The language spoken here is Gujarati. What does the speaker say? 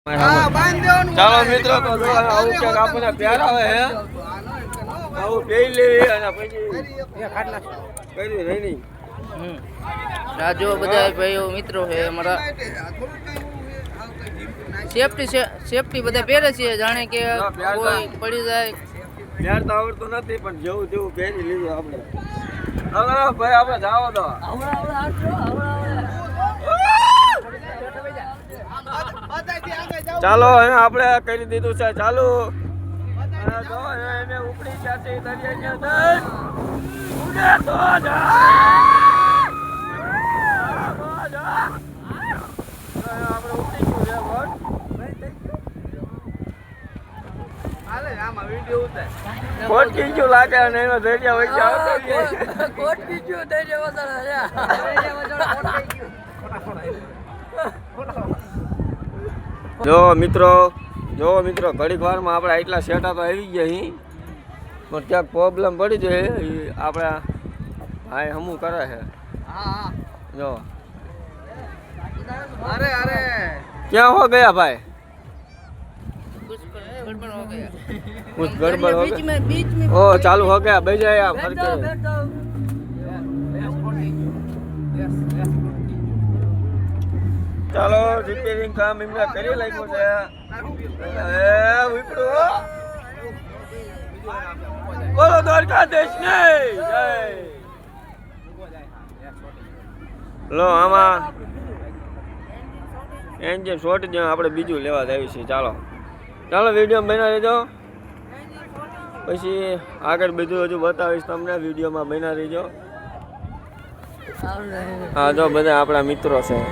ચાલો મિત્રો તો આવું ક્યાંક આપણને પ્યાર આવે હે આવું પી લેવી અને પછી કરી રહી આ જો બધા ભાઈઓ મિત્રો છે અમારા સેફટી બધા પહેરે છે જાણે કે કોઈ પડી જાય પ્યાર તો આવડતું નથી પણ જેવું તેવું પહેરી લીધું આપણે ભાઈ આપણે જાવ તો ચાલો આપણે કરી દીધું છે ચાલુ એને ઉપડી જશે કોટકી જો લાગે અને એમાં દરિયા વચ્ચે આવતો કોટકી જો જો મિત્રો ઘડીક વારમાં આપણે એટલા સેટા તો આવી ગયા અહીં પણ ક્યાંક પ્રોબ્લેમ પડી જાય આપણા ભાઈ હમું કરે છે જો અરે ક્યાં હો ગયા ભાઈ कुछ गड़बड़ हो गया ओ चालू हो गया बैठ जाए आप फर के ચાલો રિપેરિંગ કામ એમને કરી લાગ્યું છે એ ઉપડો બોલો દ્વારકાધીશ ને જય લો આમાં એન્જિન શોર્ટ જ આપણે બીજું લેવા જાવી છે ચાલો વિડીયો બના રહેજો પછી આગળ બધું હજુ બતાવીશ તમને વિડીયોમાં બના રહેજો હા જો બધા આપણા મિત્રો છે